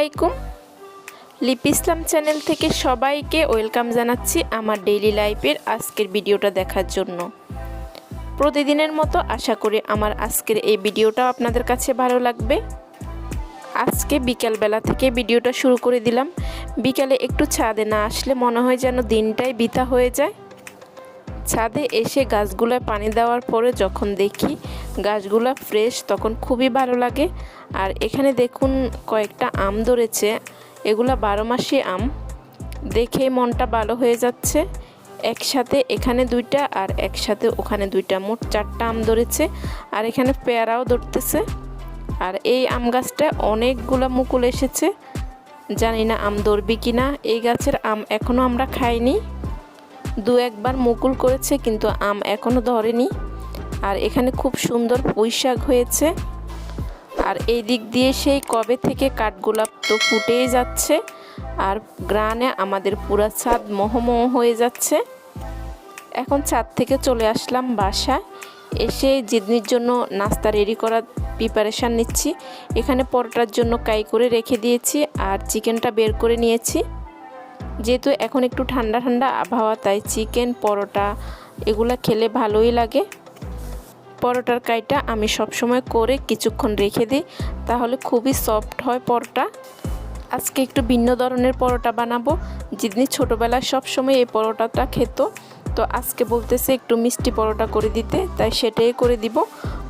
আলাইকুম। লিপি ইসলাম চ্যানেল থেকে সবাইকে ওয়েলকাম জানাচ্ছি আমার ডেইলি লাইফের আজকের ভিডিওটা দেখার জন্য। প্রতিদিনের মতো আশা করি আমার আজকের এই ভিডিওটা আপনাদের কাছে ভালো লাগবে। আজকে বিকালবেলা থেকে ভিডিওটা শুরু করে দিলাম। বিকালে একটু ছাদে না আসলে মনে হয় যেন দিনটাই বৃথা হয়ে যায়। ছাদে এসে গাছগুলোয় পানি দেওয়ার পরে যখন দেখি গাছগুলো ফ্রেশ তখন খুবই ভালো লাগে। আর এখানে দেখুন কয়েকটা আম ধরেছে, এগুলা 12 মাসি আম, দেখে মনটা ভালো হয়ে যাচ্ছে। একসাথে এখানে 2টা আর একসাথে ওখানে 2টা, মোট 4টা আম ধরেছে। আর এখানে পেয়ারাও ধরতেছে। আর এই আম গাছটা অনেকগুলো মুকুল এসেছে, জানি না আম ধরবে কিনা। এই গাছের আম এখনও আমরা খাইনি, 2-1বার মুকুল করেছে কিন্তু আম এখনও ধরেনি। আর এখানে খুব সুন্দর পুঁই শাক হয়েছে। আর এই দিক দিয়ে সেই কবে থেকে কাঠগোলাপ তো ফুটেই যাচ্ছে। আর গ্রানে আমাদের পুরা ছাদ মোহমোহ হয়ে যাচ্ছে। এখন ছাদ থেকে চলে আসলাম বাসায়, এসে জিদনির জন্য নাস্তা রেডি করার প্রিপারেশান নিচ্ছি। এখানে পরোটার জন্য কাই করে রেখে দিয়েছি আর চিকেনটা বের করে নিয়েছি। যেহেতু এখন একটু ঠান্ডা ঠান্ডা আবহাওয়া, তাই চিকেন পরোটা এগুলো খেলে ভালোই লাগে। পরোটার কাইটা আমি সবসময় করে কিছুক্ষণ রেখে দিই, তাহলে খুবই সফট হয় পরোটা। আজকে একটু ভিন্ন ধরনের পরোটা বানাবো। জিদনি ছোটোবেলায় সবসময় এই পরোটাটা খেত, তো আজকে বলতেছে একটু মিষ্টি পরোটা করে দিতে, তাই সেটাই করে দিব।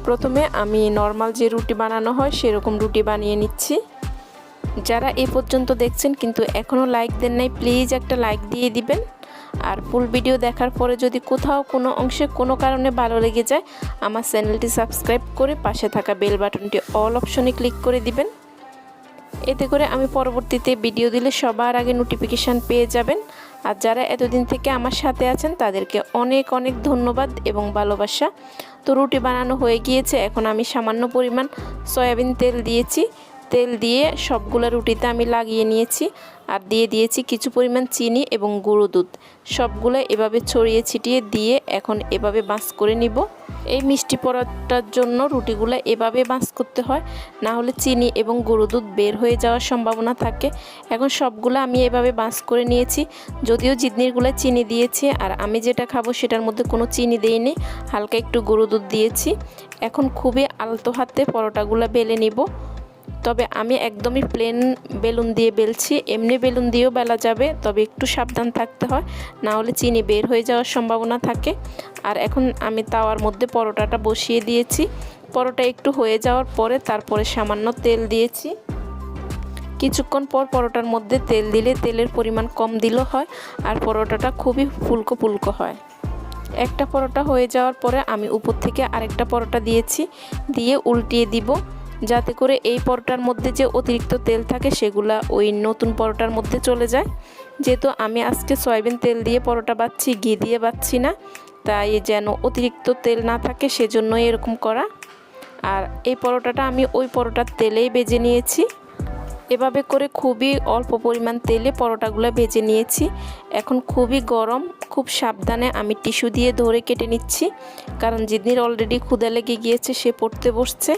প্রথমে আমি নর্মাল যে রুটি বানানো হয় সেরকম রুটি বানিয়ে নিচ্ছি। যারা এই পর্যন্ত দেখছেন কিন্তু এখনও লাইক দেন নাই, প্লিজ একটা লাইক দিয়ে দিবেন। আর ফুল ভিডিও দেখার পরে যদি কোথাও কোনো অংশে কোনো কারণে ভালো লেগে যায়, আমার চ্যানেলটি সাবস্ক্রাইব করে পাশে থাকা বেল বাটনটি অল অপশনে ক্লিক করে দিবেন। এতে করে আমি পরবর্তীতে ভিডিও দিলে সবার আগে নোটিফিকেশান পেয়ে যাবেন। আর যারা এতদিন থেকে আমার সাথে আছেন তাদেরকে অনেক অনেক ধন্যবাদ এবং ভালোবাসা। তো রুটি বানানো হয়ে গিয়েছে, এখন আমি সামান্য পরিমাণ সয়াবিন তেল দিয়েছি। তেল দিয়ে সবগুলো রুটিতে আমি লাগিয়ে নিয়েছি আর দিয়ে দিয়েছি কিছু পরিমাণ চিনি এবং গুঁড়ো দুধ। সবগুলো এভাবে ছড়িয়ে ছিটিয়ে দিয়ে এখন এভাবে বাঁচ করে নিব। এই মিষ্টি পরোটার জন্য রুটিগুলো এভাবে বাঁচ করতে হয়, না হলে চিনি এবং গুঁড়ো দুধ বের হয়ে যাওয়ার সম্ভাবনা থাকে। এখন সবগুলো আমি এভাবে বাঁচ করে নিয়েছি, যদিও জিদনিরগুলো চিনি দিয়েছি আর আমি যেটা খাবো সেটার মধ্যে কোনো চিনি দেইনি, হালকা একটু গুঁড়ো দুধ দিয়েছি। এখন খুবই আলতো হাতে পরোটাগুলো বেলে নিব। তবে আমি একদমই প্লেন বেলুন দিয়ে বেলছি, এমনি বেলুন দিয়েও বেলা যাবে, তবে একটু সাবধান থাকতে হয়, না হলে চিনি বের হয়ে যাওয়ার সম্ভাবনা থাকে। আর এখন আমি তাওয়ার মধ্যে পরোটাটা বসিয়ে দিয়েছি। পরোটা একটু হয়ে যাওয়ার পরে তারপরে সামান্য তেল দিয়েছি। কিছুক্ষণ পর পরোটার মধ্যে তেল দিলে তেলের পরিমাণ কম দিলেও হয় আর পরোটাটা খুবই ফুলকো ফুলকো হয়। একটা পরোটা হয়ে যাওয়ার পরে আমি উপর থেকে আরেকটা পরোটা দিয়েছি, দিয়ে উল্টিয়ে দিব, যাতে করে এই পরোটার মধ্যে যে অতিরিক্ত তেল থাকে সেগুলা ওই নতুন পরোটার মধ্যে চলে যায়। যেহেতু আমি আজকে সয়াবিন তেল দিয়ে পরোটা বাচ্ছি, ঘি দিয়ে বাচ্ছি না, তাই যেন অতিরিক্ত তেল না থাকে সেজন্যই এরকম করা। আর এই পরোটাটা আমি ওই পরোটার তেলেই ভেজে নিয়েছি। এভাবে করে খুবই অল্প পরিমাণ তেলে পরোটাগুলো ভেজে নিয়েছি। এখন খুবই গরম, খুব সাবধানে আমি টিস্যু দিয়ে ধরে কেটে নিচ্ছি, কারণ জিদনির অলরেডি ক্ষুধা লেগে গিয়েছে, সে পড়তে বসছে।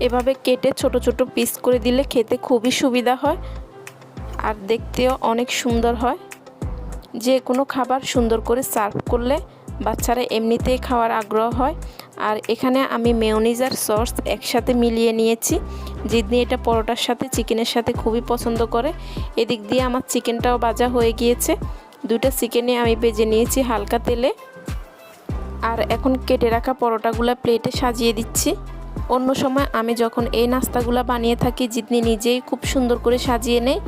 এভাবে কেটে ছোট ছোট পিস করে দিলে খেতে খুবই সুবিধা হয় আর দেখতেও অনেক সুন্দর হয়। যে কোনো খাবার সুন্দর করে সার্ভ করলে বাচ্চারা এমনিতেই খাওয়ার আগ্রহ হয়। আর এখানে আমি মেয়োনিজ আর সস একসাথে মিলিয়ে নিয়েছি। জিদনি এটা পরোটার সাথে চিকেনের সাথে খুবই পছন্দ করে। এদিক দিয়ে আমার চিকেনটাও ভাজা হয়ে গিয়েছে, 2টা চিকেনে আমি ভেজে নিয়েছি হালকা তেলে। আর এখন কেটে রাখা পরোটাগুলো প্লেটে সাজিয়ে দিচ্ছি। অন্য সময় আমি যখন এই নাস্তাগুলো বানিয়ে থাকি জিদনি নিজেই খুব সুন্দর করে সাজিয়ে নেয়।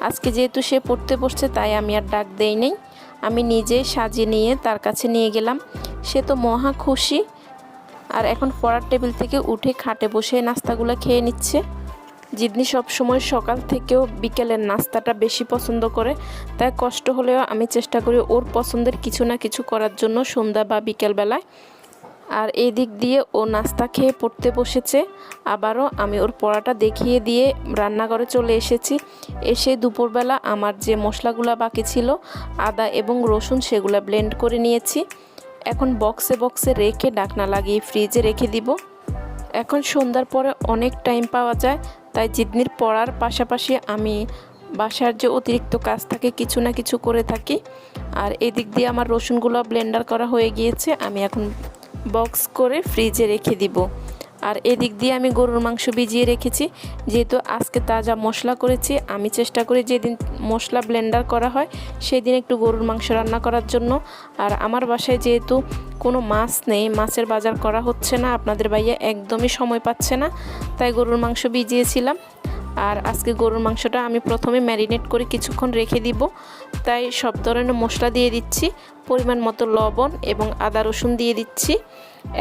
আজকে যেহেতু সে পড়তে বসছে তাই আমি আর ডাক দেই নেই, আমি নিজেই সাজিয়ে নিয়ে তার কাছে নিয়ে গেলাম। সে তো মহা খুশি। আর এখন পড়ার টেবিল থেকে উঠে খাটে বসে নাস্তাগুলো খেয়ে নিচ্ছে। জিদনি সবসময় সকাল থেকেও বিকেলের নাস্তাটা বেশি পছন্দ করে, তাই কষ্ট হলেও আমি চেষ্টা করি ওর পছন্দের কিছু না কিছু করার জন্য সন্ধ্যা বা বিকেলবেলায়। আর এই দিক দিয়ে ও নাস্তা খেয়ে পড়তে বসেছে। আবারও আমি ওর পড়াটা দেখিয়ে দিয়ে রান্নাঘরে চলে এসেছি। এসে দুপুরবেলা আমার যে মশলাগুলো বাকি ছিল, আদা এবং রসুন, সেগুলো ব্লেন্ড করে নিয়েছি। এখন বক্সে বক্সে রেখে ঢাকনা লাগিয়ে ফ্রিজে রেখে দিব। এখন সন্ধ্যার পরে অনেক টাইম পাওয়া যায়, তাই জিদনির পড়ার পাশাপাশি আমি বাসার যে অতিরিক্ত কাজ থাকে কিছু না কিছু করে থাকি। আর এদিক দিয়ে আমার রসুনগুলো ব্লেন্ডার করা হয়ে গিয়েছে, আমি এখন বক্স করে ফ্রিজে রেখে দিব। আর এদিক দিয়ে আমি গরুর মাংস ভিজিয়ে রেখেছি, যেহেতু আজকে তাজা মশলা করেছি। আমি চেষ্টা করি যেদিন মশলা ব্লেন্ডার করা হয় সেই দিন একটু গরুর মাংস রান্না করার জন্য। আর আমার বাসায় যেহেতু কোনো মাছ নেই, মাছের বাজার করা হচ্ছে না, আপনাদের ভাইয়া একদমই সময় পাচ্ছে না, তাই গরুর মাংস ভিজিয়েছিলাম। আর আজকে গরুর মাংসটা আমি প্রথমে ম্যারিনেট করে কিছুক্ষণ রেখে দিব, তাই সব ধরনের মশলা দিয়ে দিচ্ছি, পরিমাণ মতো লবণ এবং আদা রসুন দিয়ে দিচ্ছি।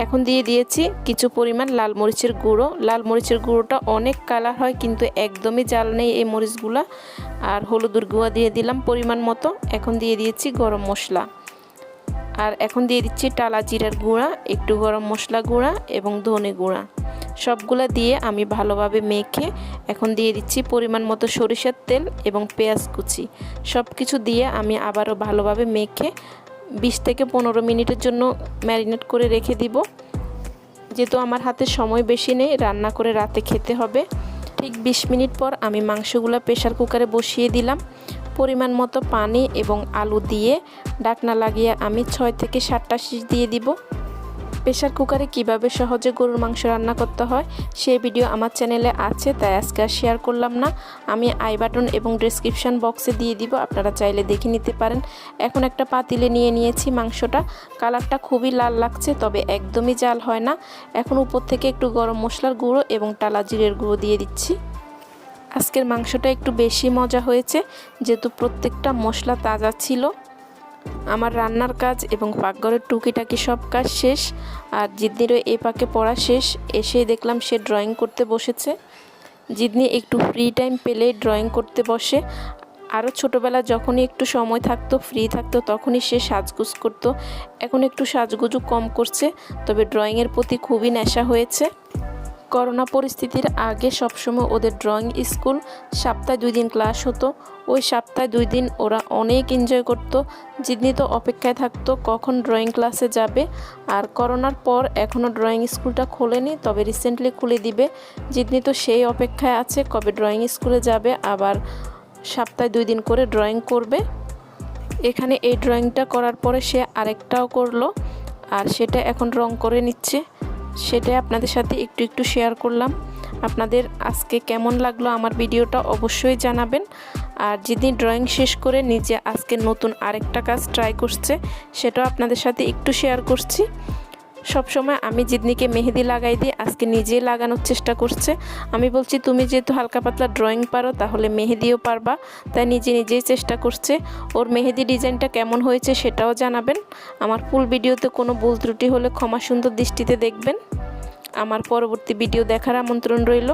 এখন দিয়ে দিয়েছি কিছু পরিমাণ লাল মরিচের গুঁড়ো। লাল মরিচের গুঁড়োটা অনেক কালার হয়, কিন্তু একদমই জাল নেই এই মরিচগুলা। আর হলুদের গুঁড়া দিয়ে দিলাম পরিমাণ মতো। এখন দিয়ে দিয়েছি গরম মশলা, আর এখন দিয়ে দিচ্ছি টালা জিরার গুঁড়া, একটু গরম মশলা গুঁড়া এবং ধনে গুঁড়া। সবগুলা দিয়ে আমি ভালোভাবে মেখে এখন দিয়ে দিচ্ছি পরিমাণ মতো সরিষার তেল এবং পেঁয়াজ কুচি। সব কিছু দিয়ে আমি আবারও ভালোভাবে মেখে 20 থেকে 15 মিনিটের জন্য ম্যারিনেট করে রেখে দিব। যেহেতু আমার হাতে সময় বেশি নেই, রান্না করে রাতে খেতে হবে। ঠিক 20 মিনিট পর আমি মাংসগুলো প্রেসার কুকারে বসিয়ে দিলাম। পরিমাণ মতো পানি এবং আলু দিয়ে ঢাকনা লাগিয়ে আমি 6 থেকে 7টা সিটি দিয়ে দিব। প্রেসার কুকারে কিভাবে সহজে গরুর মাংস রান্না করতে হয় সেই ভিডিও আমার চ্যানেলে আছে, তাই আজকে আর শেয়ার করলাম না। আমি আই বাটন এবং ডেসক্রিপশন বক্সে দিয়ে দিব, আপনারা চাইলে দেখে নিতে পারেন। এখন একটা পাতিলে নিয়ে নিয়েছি মাংসটা। কালারটা খুবই লাল লাগছে, তবে একদমই জাল হয় না। এখন উপর থেকে একটু গরম মশলার গুঁড়ো এবং টালা জিরের গুঁড়ো দিয়ে দিচ্ছি। আজকের মাংসটা একটু বেশি মজা হয়েছে, যেহেতু প্রত্যেকটা মশলা তাজা ছিল। আমার রান্নার কাজ এবং পাকঘরের টুকিটাকি সব কাজ শেষ, আর জিদনিরও এই পাকে পড়া শেষ। এসেই দেখলাম সে ড্রয়িং করতে বসেছে। জিদনি একটু ফ্রি টাইম পেলেই ড্রয়িং করতে বসে। আরও ছোটোবেলা যখনই একটু সময় থাকতো, ফ্রি থাকতো, তখনই সে সাজগোজ করতো। এখন একটু সাজগোজও কম করছে, তবে ড্রয়িংয়ের প্রতি খুবই নেশা হয়েছে। করোনা পরিস্থিতির আগে সবসময় ওদের ড্রয়িং স্কুল, সপ্তাহে 2 দিন ক্লাস হতো। ওই সপ্তাহে 2 দিন ওরা অনেক এনজয় করতো। জিদনি তো অপেক্ষায় থাকতো কখন ড্রয়িং ক্লাসে যাবে। আর করোনার পর এখনও ড্রয়িং স্কুলটা খোলেনি, তবে রিসেন্টলি খুলে দিবে। জিদনি তো সেই অপেক্ষায় আছে কবে ড্রয়িং স্কুলে যাবে, আবার সপ্তাহে 2 দিন করে ড্রয়িং করবে। এখানে এই ড্রয়িংটা করার পরে সে আরেকটাও করলো, আর সেটা এখন রং করে নিচ্ছে। সেটাই আপনাদের সাথে একটু একটু শেয়ার করলাম। আপনাদের আজকে কেমন লাগলো আমার ভিডিওটা অবশ্যই জানাবেন। আর যেদিন ড্রয়িং শেষ করে নিজে আজকে নতুন আরেকটা কাজ ট্রাই করছে, সেটাও আপনাদের সাথে একটু শেয়ার করছি। সবসময় আমি জিদনিকে মেহেদি লাগাই দিই, আজকে নিজেই লাগানোর চেষ্টা করছে। আমি বলছি তুমি যেহেতু হালকা পাতলা ড্রয়িং পারো, তাহলে মেহেদিও পারবা, তাই নিজেই চেষ্টা করছে। ওর মেহেদি ডিজাইনটা কেমন হয়েছে সেটাও জানাবেন। আমার ফুল ভিডিওতে কোনো ভুল ত্রুটি হলে ক্ষমা সুন্দর দৃষ্টিতে দেখবেন। আমার পরবর্তী ভিডিও দেখার আমন্ত্রণ রইল।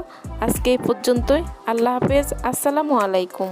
আজকে এই পর্যন্তই। আল্লাহ হাফেজ, আসসালামু আলাইকুম।